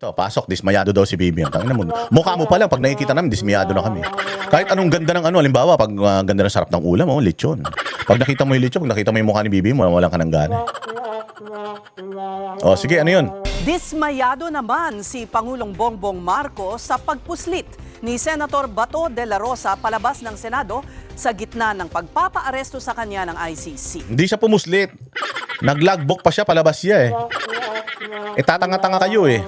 So, pasok, dismayado daw si Bibi. Tangina mo. Mukha mo pa lang, pag nakikita namin, dismayado na kami. Kahit anong ganda ng ano, halimbawa, pag ganda ng sarap ng ulam, oh, lechon. Pag nakita mo yung lechon, pag nakita mo yung mukha ni Bibi, walang ka ng gana. Oh, sige, ano yun? Dismayado naman si Pangulong Bongbong Marcos sa pagpuslit ni Senator Bato de la Rosa palabas ng Senado sa gitna ng pagpapaaresto sa kanya ng ICC. Hindi siya pumuslit. Naglagbok pa siya, palabas siya eh. Tatanga-tanga kayo eh.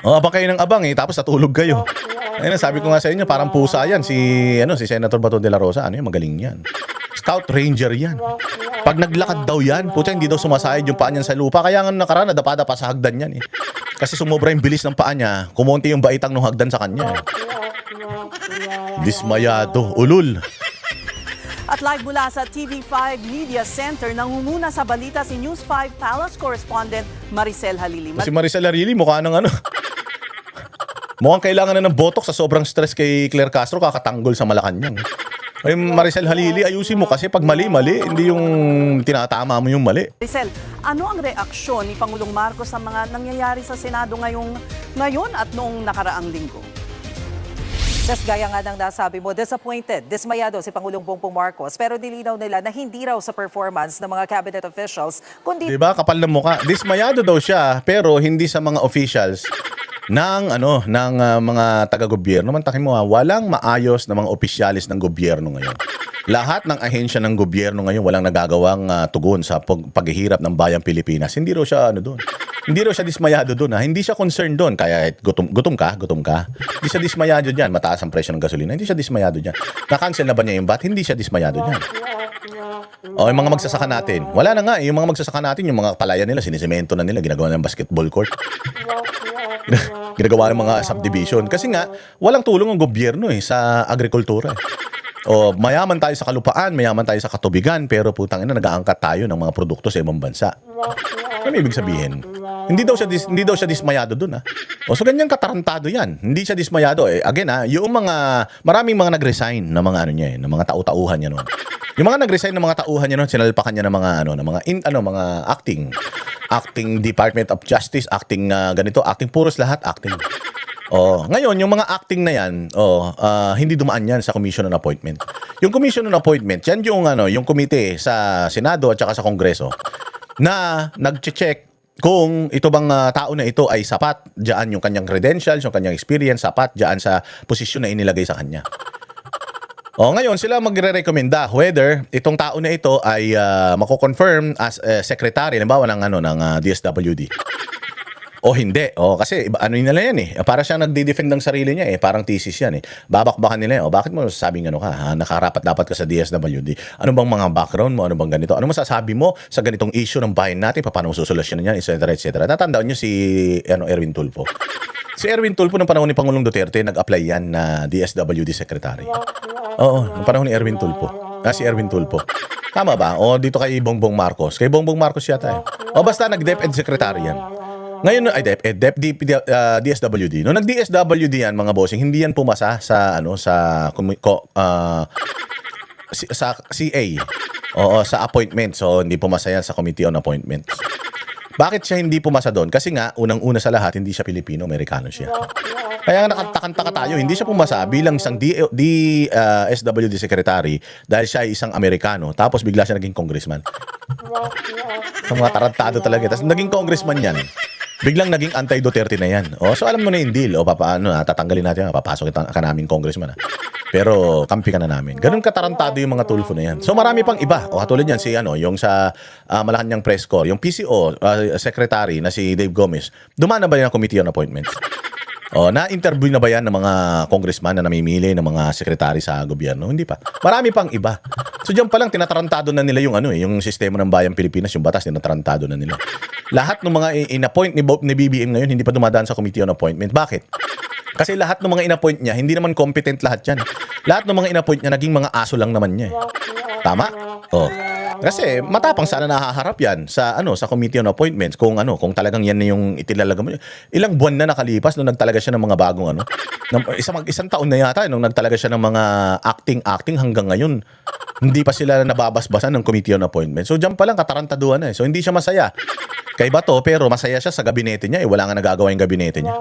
O, abang kayo ng abang eh, tapos natulog kayo. Ayun, sabi ko nga sa inyo, parang pusa yan. Si Senator Bato de la Rosa, ano yung magaling yan. Scout Ranger yan. Pag naglakad daw yan, puta, hindi daw sumasayad yung paa niyan sa lupa. Kaya nga nakaraan, nadapa-dapa sa hagdan yan eh. Kasi sumobra yung bilis ng paa niya, kumonti yung baitang ng hagdan sa kanya. Dismayado, ulul. At live mula sa TV5 Media Center, nangunguna sa balita si News 5 Palace correspondent Maricel Halili. Si Maricel Halili, mukha ng ano. Mukhang kailangan na ng botox sa sobrang stress kay Claire Castro, kakatanggol sa Malacanang. Ay, Maricel Halili, ayusin mo kasi pag mali-mali, hindi yung tinatama mo yung mali. Maricel, ano ang reaksyon ni Pangulong Marcos sa mga nangyayari sa Senado ngayon at noong nakaraang linggo? Just gaya nga ng nasabi mo, disappointed, dismayado si Pangulong Bongbong Marcos, pero nilinaw nila na hindi raw sa performance ng mga cabinet officials, kundi... Diba, kapal ng mukha. Dismayado daw siya, pero hindi sa mga officials ng mga taga-gobyerno. Mantakin mo walang maayos na mga opisyalis ng gobyerno ngayon. Lahat ng ahensya ng gobyerno ngayon walang nagagawang tugon sa paghihirap ng bayang Pilipinas. Hindi raw siya doon. Hindi raw siya dismayado doon. Hindi siya concerned doon. Kaya gutom ka. Hindi siya dismayado diyan. Mataas ang presyo ng gasolina. Hindi siya dismayado diyan. Na-cancel na ba niya yung VAT? Hindi siya dismayado diyan. O, yung mga magsasaka natin. Wala na nga. Yung mga magsasaka natin, yung mga palayan nila, sinisemento na nila, ginagawa ng basketball court. Ginagawa ng mga subdivision. Kasi nga, walang tulong ang gobyerno sa agrikultura. O, mayaman tayo sa kalupaan, mayaman tayo sa katubigan, pero putang ina, nag-aangkat tayo ng mga produkto sa ibang bansa. Ano ibig sabihin? Hindi daw siya dismayado doon. O, so ganyan katarantado yan. Hindi siya dismayado. Again, yung maraming mga nag-resign na mga ng mga tau-tauhan niya noon. Yung mga nag-resign ng mga tauhan niya noon, sinalpakan niya ng mga acting Department of Justice, acting ganito, acting puros lahat, acting. Ngayon, yung mga acting na yan, hindi dumaan yan sa commission on appointment. Yung commission on appointment, yan yung komite sa Senado at saka sa Kongreso na nag-check kung ito bang tao na ito ay sapat diyan yung kanyang credentials, yung kanyang experience, sapat diyan sa posisyon na inilagay sa kanya. Ngayon, sila magre-recommenda whether itong tao na ito ay mako-confirm as secretary, halimbawa ng DSWD. O hindi. Kasi ano nila yan para siya nagde-defend ng sarili niya parang thesis yan Babakbakan nila bakit mo sabing nakarapat dapat ka sa DSWD? Ano bang mga background mo? Ano bang ganito? Ano masasabi mo sa ganitong issue ng bayan natin? Paano mo susolusyonan yan? Etc. etc. Tatandaan niyo si Erwin Tulfo. Si Erwin Tulfo ng panahon ni Pangulong Duterte nag-apply yan na DSWD secretary. Ng panahon ni Erwin Tulfo. Si Erwin Tulfo. Tama ba? Dito kay Bongbong Marcos. Kay Bongbong Marcos yata basta nag-DepEd secretary yan. Ngayon ay DSWD. No nag-DSWD yan mga bossing, hindi yan pumasa sa CA. Sa appointment. So hindi pumasa yan sa Committee on Appointments. Bakit siya hindi pumasa doon? Kasi nga unang-una sa lahat hindi siya Pilipino, Amerikano siya. Kaya nakataka tayo, hindi siya pumasa bilang isang DSWD secretary dahil siya ay isang Amerikano tapos bigla siya naging congressman. Sa mga tarantado talaga. Tapos naging congressman yan. Biglang naging anti-Duterte na yan. So alam mo na yung deal. Paano tatanggalin natin papasok ka namin congressman Pero kampi ka na namin. Ganun katarantado yung mga Tulfo na yan. So marami pang iba. Katulad yan yung sa Malacanang Press Corps, yung PCO secretary na si Dave Gomez. Dumaan na ba yan ang Committee on Appointments? Na-interview na ba yan ng mga congressman na namimili ng mga sekretary sa gobyerno? Hindi pa. Marami pang iba. So diyan pa lang tinatarantado na nila yung sistema ng bayang Pilipinas, yung batas tinatarantado na nila. Lahat ng mga in-appoint ni BBM ngayon hindi pa dumadaan sa Committee on Appointment. Bakit? Kasi lahat ng mga in-appoint niya, hindi naman competent lahat yan. Lahat ng mga in-appoint niya, naging mga aso lang naman niya. Tama? Kasi matapang sana nahaharap yan sa Committee on Appointments kung talagang yan na yung itilalaga mo. Ilang buwan na nakalipas nung nagtalaga siya ng mga bagong isang taon na yata nung nagtalaga siya ng mga acting hanggang ngayon. Hindi pa sila nababasbasan ng Committee on Appointment. So, dyan pa lang katarantaduhan na eh. So, hindi siya masaya kay Bato, pero masaya siya sa gabinete niya. Wala nga nagagawa yung gabinete niya.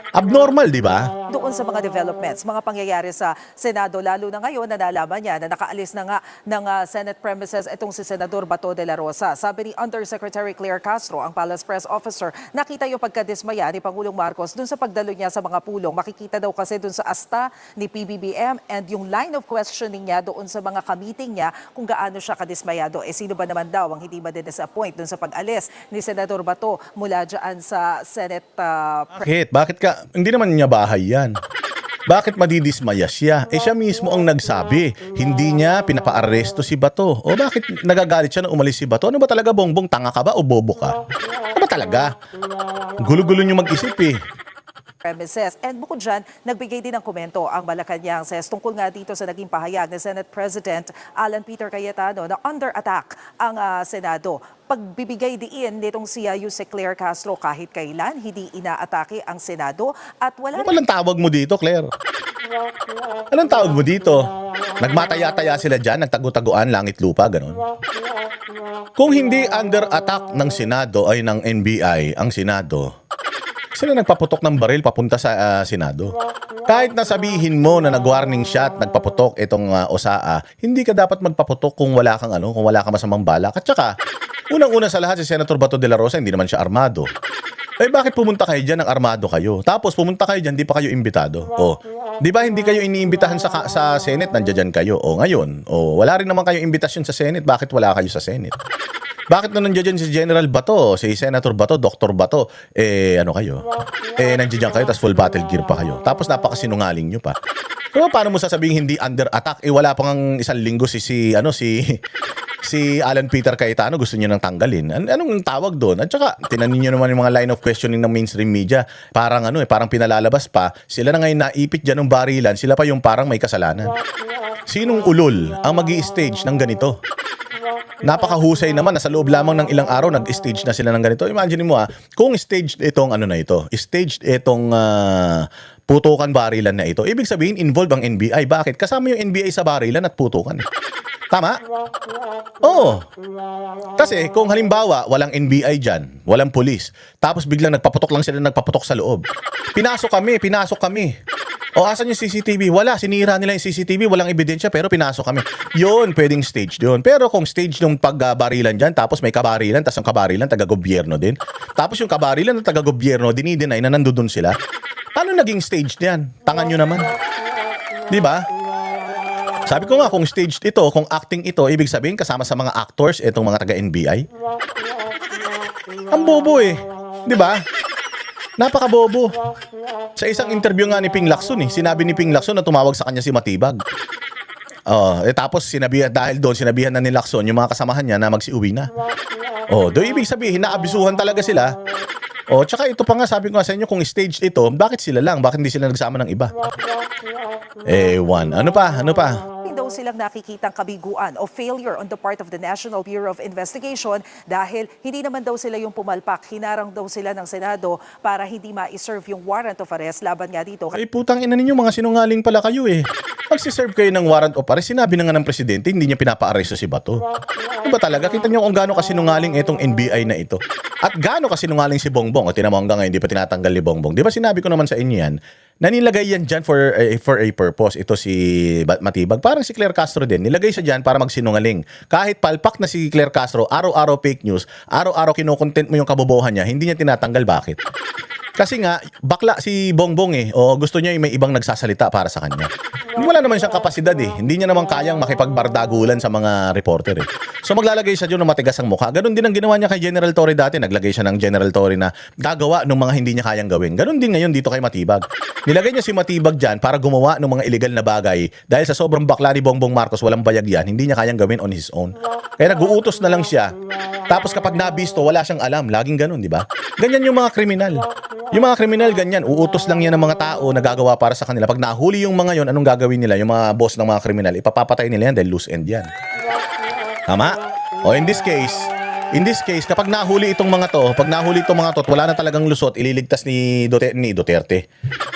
Abnormal, di ba? Doon sa mga developments, mga pangyayari sa Senado, lalo na ngayon na nalaman niya na nakaalis na nga ng Senate premises itong si Senador Bato de la Rosa. Sabi ni Undersecretary Claire Castro, ang Palace Press Officer, nakita yung pagkadismaya ni Pangulong Marcos dun sa pagdalo niya sa mga pulong. Makikita daw kasi dun sa asta ni PBBM and yung line of questioning niya doon sa mga meeting niya kung gaano siya kadismayado. Sino ba naman daw ang hindi ma-disappoint dun sa pag-alis ni Senador Bato mula dyan sa Senate Bakit ka? Hindi naman niya bahay yan. Bakit madidismaya siya? Siya mismo ang nagsabi. Hindi niya pinapa-aresto si Bato. O bakit nagagalit siya na umalis si Bato? Ano ba talaga, Bongbong? Tanga ka ba o bobo ka? Ano ba talaga? Gulo-gulo niyo mag-isip eh. premises. And bukod dyan, nagbigay din ng komento ang Malacanang SES tungkol nga dito sa naging pahayag ni Senate President Alan Peter Cayetano na under attack ang Senado. Pagbibigay diin nitong si Yusek Claire Castro kahit kailan hindi inaatake ang Senado at wala Ano palang tawag mo dito, Claire? Anong tawag mo dito? Nagmataya-taya sila dyan, nagtago-taguan, langit lupa, ganun. Kung hindi under attack ng Senado ay ng NBI ang Senado, sila nagpaputok ng baril papunta sa Senado. Kahit nasabihin mo na nag-warning shot, nagpaputok itong OSAA, hindi ka dapat magpaputok kung wala kang kung wala kang masamang balak. At saka, unang-una sa lahat si Senator Bato de la Rosa, hindi naman siya armado. Bakit pumunta kayo dyan ng armado kayo? Tapos pumunta kayo dyan, di pa kayo imbitado. Di ba hindi kayo iniimbitahan sa Senate, nandiyan kayo. Ngayon, wala rin naman kayo imbitasyon sa Senate, bakit wala kayo sa Senate? Bakit na nandiyan si General Bato, si Senator Bato, Dr. Bato, ano kayo? Nandiyan kayo, tapos full battle gear pa kayo. Tapos napakasinungaling nyo pa. So, paano mo sasabihin hindi under attack? Wala pang isang linggo si Alan Peter Cayetano, gusto niyo nang tanggalin. Anong tawag doon? At saka, tinanin niyo naman yung mga line of questioning ng mainstream media. Parang parang pinalalabas pa. Sila na ngayon naipit dyan ng barilan, sila pa yung parang may kasalanan. Sinong ulol ang magi-stage ng ganito? Napakahusay naman na sa loob lamang ng ilang araw nag-stage na sila ng ganito. Imagine mo kung staged itong staged itong putukan barilan na ito. Ibig sabihin involved ang NBI. Bakit? Kasama yung NBI sa barilan at putukan. Tama? Oo. Kasi kung halimbawa walang NBI dyan, walang pulis, tapos biglang nagpaputok lang sila sa loob. Pinasok kami. Asan yung CCTV? Wala, sinira nila yung CCTV, walang ebidensya, pero pinasok kami. Yun, pwedeng stage yun. Pero kung stage yung pagbarilan dyan, tapos may kabarilan, tapos ang kabarilan, taga-gobyerno din. Tapos yung kabarilan ng taga-gobyerno, dinideny na nandoon sila. Paano naging stage yan? Tangan nyo naman. Di ba? Sabi ko nga, kung staged ito, kung acting ito, ibig sabihin kasama sa mga actors, itong mga taga-NBI. Ang bobo Di ba? Napakabobo. Sa isang interview nga ni Ping Lacson, sinabi ni Ping Lacson na tumawag sa kanya si Matibag. Tapos dahil doon sinabihan na ni Lacson yung mga kasamahan niya na magsiuwi na. Doon ibig sabihin naabisuhan talaga sila. Tsaka ito pa nga, sabi ko nga sa inyo, kung staged ito, bakit sila lang? Bakit hindi sila nagsama ng iba? Ano pa? daw silang nakikitang kabiguan o failure on the part of the National Bureau of Investigation dahil hindi naman daw sila yung pumalpak. Hinarang daw sila ng Senado para hindi ma-serve yung warrant of arrest laban nga dito. Putang ina ninyo, mga sinungaling pala kayo Magsiserve kayo ng warrant of arrest. Sinabi na nga ng presidente, hindi niya pinapa-aresto si Bato. Diba talaga? Kita niyo kung gaano kasinungaling itong NBI na ito. At gaano kasinungaling si Bongbong. Tinan mo hanggang ngayon, hindi pa tinatanggal ni Bongbong. Di ba sinabi ko naman sa inyo yan, nanilagay yan dyan for a purpose. Ito si Matibag. Parang si Claire Castro din. Nilagay siya dyan para magsinungaling. Kahit palpak na si Claire Castro, araw-araw fake news, araw-araw kinukontent mo yung kabobohan niya, hindi niya tinatanggal. Bakit? Kasi nga, bakla si Bongbong gusto niya may ibang nagsasalita para sa kanya. Wala naman siyang kapasidad Hindi niya naman kayang makipagbardagulan sa mga reporter So maglalagay siya doon ng matigas ang mukha. Ganon din ang ginawa niya kay General Torre dati. Naglagay siya ng General Torre na gagawa ng mga hindi niya kayang gawin. Ganon din ngayon dito kay Matibag. Nilagay niya si Matibag dyan para gumawa ng mga illegal na bagay. Dahil sa sobrang bakla ni Bongbong Marcos, walang bayag yan. Hindi niya kayang gawin on his own. Kaya nag-uutos na lang siya. Tapos kapag nabisto, wala siyang alam. Laging ganon, di ba? Ganyan yung mga kriminal. Yung mga kriminal, ganyan. Uutos lang yan ng mga tao na gagawa para sa kanila. Pag nahuli yung mga yon, anong gagawin nila? Yung mga boss ng mga kriminal, ipapapatay nila yan dahil loose end yan. Tama? In this case, kapag nahuli itong mga to, wala na talagang lusot, ililigtas ni Duterte.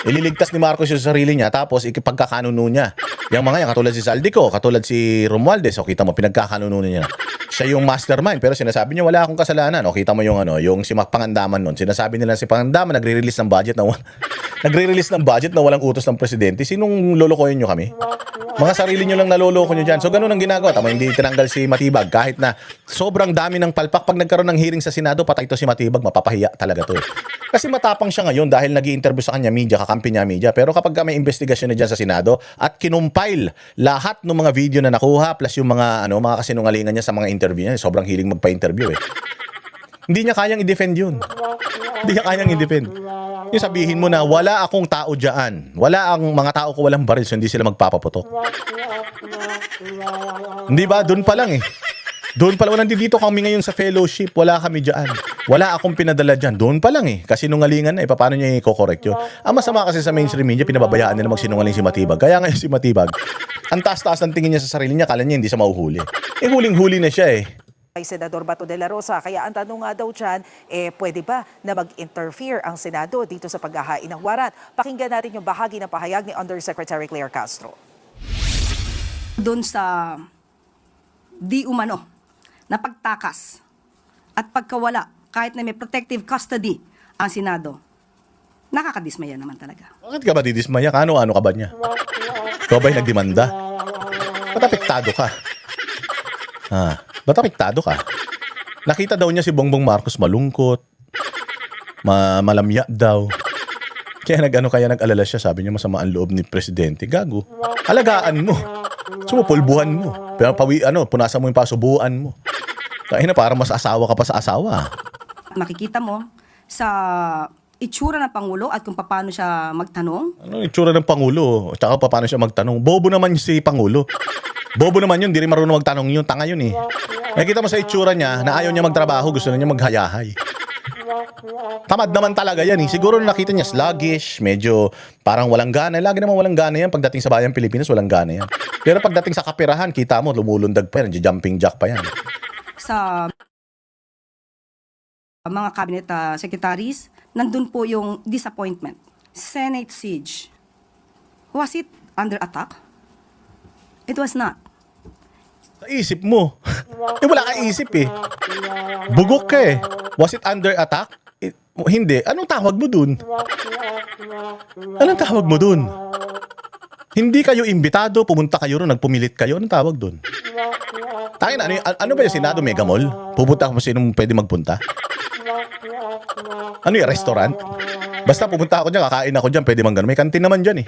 Ililigtas ni Marcos yung sarili niya, tapos ipagkakanuno niya. Yung mga yan, katulad si Saldico, katulad si Romualdez, o kita mo, pinagkakanununan niya. Siya yung mastermind, pero sinasabi niya, wala akong kasalanan. O kita mo yung yung si Pangandaman nun. Sinasabi nila si Pangandaman, nagre-release ng budget na walang utos ng presidente. Sinong lolokohin nyo kami? Mga sarili nyo lang naloloko nyo dyan. So, ganun ang ginagawa. Tama, hindi tinanggal si Matibag. Kahit na sobrang dami ng palpak. Pag nagkaroon ng hearing sa Senado, patay to si Matibag. Mapapahiya talaga to. Kasi matapang siya ngayon dahil nag-i-interview sa kanya media, kakampi niya media. Pero kapag may investigasyon na dyan sa Senado at kinumpile lahat ng mga video na nakuha plus yung mga mga kasinungalingan niya sa mga interview niya, sobrang hiling magpa-interview eh. Hindi niya kayang i-defend yun. Hindi niya kayang i-defend. Yung sabihin mo na wala akong tao dyan. Wala ang mga tao ko walang baril, so hindi sila magpapaputok. Hindi ba? Doon pa lang eh. Doon pa lang. Nandito kami ngayon sa fellowship. Wala kami dyan. Wala akong pinadala dyan. Doon pa lang eh. Kasi nungalingan na eh. Paano niya i-correct yun? Ang masama kasi sa mainstream media, pinababayaan nila magsinungaling si Matibag. Kaya ngayon si Matibag, ang taas-taas ng tingin niya sa sarili niya, kala niya hindi siya mahuhuli. Eh huling-huli na siya eh. Kay Senador Bato de la Rosa. Kaya ang tanong nga daw dyan, pwede ba na mag-interfere ang Senado dito sa paghahain ng warrant? Pakinggan natin yung bahagi ng pahayag ni Undersecretary Claire Castro. Doon sa di umano na pagtakas at pagkawala kahit na may protective custody ang Senado, nakakadismaya naman talaga. Bakit ka ba didismaya? Ano ka ba niya? Ikaw ba'y nagdemanda? Ba't apektado ka? Ba't apektado ka? Nakita daw niya si Bongbong Marcos malungkot, malamya daw. Kaya nag-alala siya, sabi niya masama ang loob ni Presidente. Gago. Alagaan mo. Sumupulbuhan mo. Pero punasan mo yung pasubuan mo. Kaya na para mas asawa ka pa sa asawa. Makikita mo sa itsura ng Pangulo at kung paano siya magtanong. Ano yung itsura ng Pangulo? Tsaka paano siya magtanong? Bobo naman si Pangulo. Bobo naman yun, di rin marunong magtanong yun. Tanga yun eh. Nakikita mo sa itsura niya na ayaw niya magtrabaho, gusto na niya maghayahay. Tamad naman talaga yan eh. Siguro nakita niya sluggish, medyo parang walang gana. Lagi naman walang gana yan. Pagdating sa bayang Pilipinas, walang gana yan. Pero pagdating sa kapirahan, kita mo, lumulundag pa yan. Jumping jack pa yan. Sa mga cabinet secretaries, nandun po yung disappointment. Senate siege. Was it under attack? It was not. Sa isip mo. Wala ka isip eh. Bugok ka eh. Was it under attack? Hindi. Anong tawag mo dun? Anong tawag mo dun? Hindi kayo imbitado, pumunta kayo ron, nagpumilit kayo. Anong tawag dun? Tayo na, ano ba yung Senado Mega Mall? Pupunta ako sinong pwede magpunta? Ano yung restaurant? Basta pupunta ako dyan, kakain ako dyan, pwede man ganun. May kantin naman dyan eh.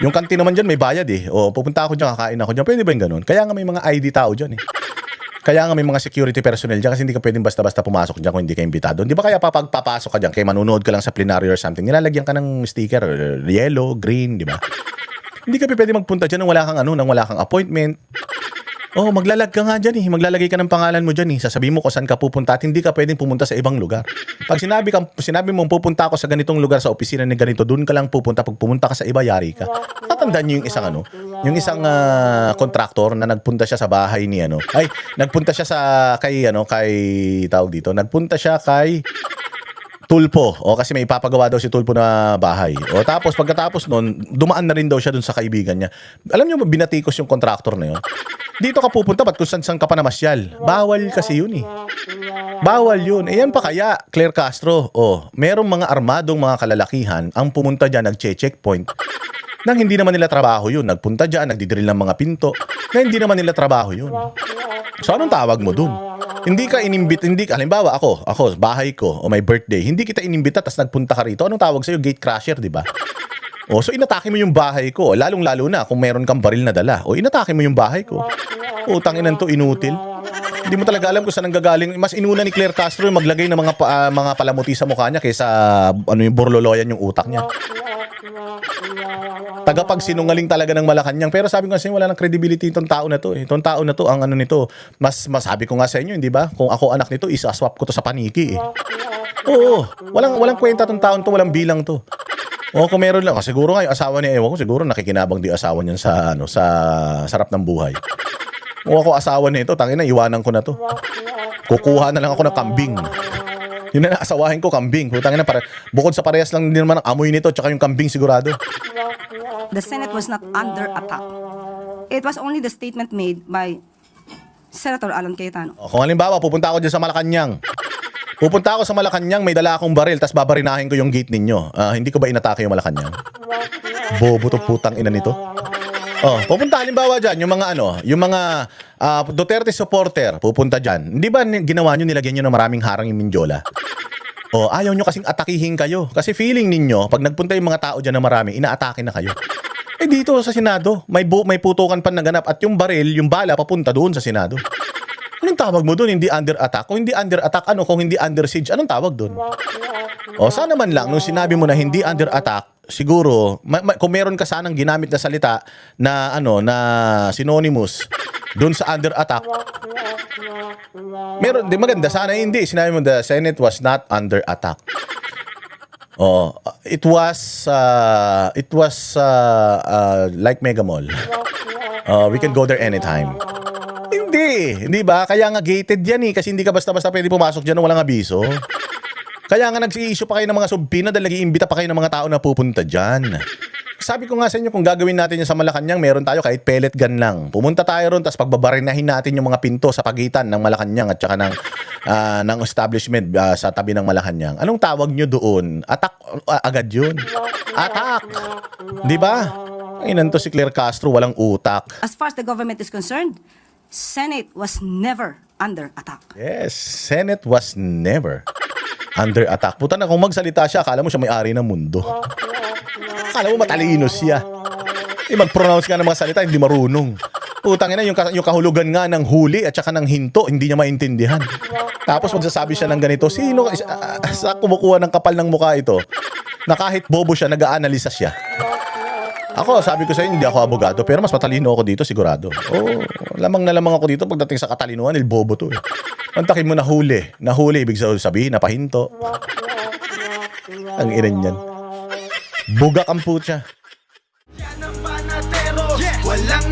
Yung kantin naman dyan may bayad eh. O pupunta ako dyan, kakain ako dyan, pwede ba yung ganun? Kaya nga may mga ID tao dyan eh. Kaya nga may mga security personnel dyan kasi hindi ka pwedeng basta-basta pumasok dyan kung hindi ka imbitado. Di ba kaya papasok ka dyan, kaya manunood ka lang sa plenary or something, nilalagyan ka ng sticker, yellow, green, di ba? Hindi ka pwede magpunta dyan nang wala kang appointment. Oh, maglalag ka nga dyan eh. Maglalagay ka ng pangalan mo dyan eh. Sasabihin mo kung saan ka pupunta at hindi ka pwedeng pumunta sa ibang lugar. Pag sinabi mong pupunta ako sa ganitong lugar sa opisina ni ganito, doon ka lang pupunta. Pag pumunta ka sa iba, yari ka. Tatandaan niyo yung isang kontraktor na nagpunta siya sa bahay ni nagpunta siya nagpunta siya kay Tulpo. O kasi may ipapagawa daw si Tulpo na bahay. O tapos pagkatapos nun, dumaan na rin daw siya dun sa kaibigan niya. Alam niyo, binatikos yung kontraktor na yun. Dito ka pupunta, ba't kung saan ka pa namasyal? Bawal kasi yun eh. Bawal yun. Eh yan pa kaya, Claire Castro. O, merong mga armadong mga kalalakihan ang pumunta dyan, nag-checkpoint. Nang hindi naman nila trabaho yun. Nagpunta dyan, nagdidrill ng mga pinto. Na hindi naman nila trabaho yun. So anong tawag mo dun? Hindi ka halimbawa ako, bahay ko o my birthday, hindi kita inimbita tas nagpunta ka rito. Anong tawag sa'yo? Gate crasher, di ba? O, so inatake mo yung bahay ko. Lalong-lalo na kung meron kang baril na dala. O, inatake mo yung bahay ko. Utanginan to, inutil. Hindi mo talaga alam kung saan nanggagaling. Mas inuna ni Claire Castro yung maglagay ng mga palamuti sa mukha niya kaysa yung borloloyan yung utak niya. Tagapagsinungaling talaga ng Malacanang. Pero sabi ko kasi wala nang credibility itong tao na to. Itong tao na to, ang nito, mas sabi ko nga sa inyo, hindi ba? Kung ako anak nito, isa-swap ko to sa paniki eh. Oo, walang kwenta tong taon to, walang bilang to. O kung meron lang, siguro nga yung asawa niya, ewan ko, siguro nakikinabang di asawa niyan sa sarap ng buhay. O ako asawa nito, tangina, iwanan ko na to. Kukuha na lang ako ng kambing. Yun na naasawahin ko, kambing. Tangina, bukod sa parehas lang din naman ang amoy nito, tsaka yung kambing sigurado. The Senate was not under attack. It was only the statement made by Senator Alan Cayetano. O, kung halimbawa, pupunta ako dyan sa Malacanang. Pupunta ako sa Malacanang, may dala akong baril, tapos babarinahin ko yung gate ninyo. Hindi ko ba inatake yung Malacanang? Bobo to putang ina nito. Pupunta halimbawa dyan, yung mga Duterte supporter, pupunta dyan. Hindi ba ginawa nyo, nilagyan nyo ng maraming harang yung Mindiola? Ayaw nyo kasing atakihin kayo. Kasi feeling ninyo, pag nagpunta yung mga tao dyan na marami, inaatake na kayo. Dito sa Senado, may putukan pa naganap at yung baril, yung bala, papunta doon sa Senado. Anong tawag mo doon? Hindi under attack? Kung hindi under attack, ano? Kung hindi under siege, anong tawag doon? Sana man lang, nung sinabi mo na hindi under attack, siguro, kung meron ka sanang ginamit na salita na, na synonymous doon sa under attack, meron, di maganda. Sana hindi. Sinabi mo, the Senate was not under attack. It was like Mega Mall. We can go there anytime. Hindi ba? Kaya nga gated yan kasi hindi ka basta-basta pwede pumasok dyan nang walang abiso. Kaya nga nag-i-issue pa kayo ng mga subpoena dahil nag-iimbita pa kayo ng mga tao na pupunta dyan. Sabi ko nga sa inyo, kung gagawin natin yan sa Malacanang, meron tayo kahit pellet gun lang. Pumunta tayo ron, tapos pagbabarinahin natin yung mga pinto sa pagitan ng Malacanang at saka ng establishment sa tabi ng Malacanang. Anong tawag nyo doon? Attack agad yun. Attack! Di ba? Inan to si Claire Castro, walang utak. As far as the government is concerned, Senate was never under attack. Yes, Senate was never under attack. Puta na, kung magsalita siya, akala mo siya may-ari ng mundo. Akala mo matalino siya. Mag-pronounce ka ng mga salita, hindi marunong. Putang ina, yung kahulugan nga ng huli at saka ng hinto, hindi niya maintindihan. Tapos magsasabi siya ng ganito, sino sa kumukuha ng kapal ng mukha ito? Na kahit bobo siya, nag-aanalisa siya. Ako, sabi ko sa inyo, hindi ako abogado, pero mas matalino ako dito, sigurado. Lamang na lamang ako dito pagdating sa katalinuhan, bobo to. Mantakin mo nahuli. Nahuli, ibig sabihin, napahinto. Ang inan yan. Bugak ang putya. Yan ang panatero, walang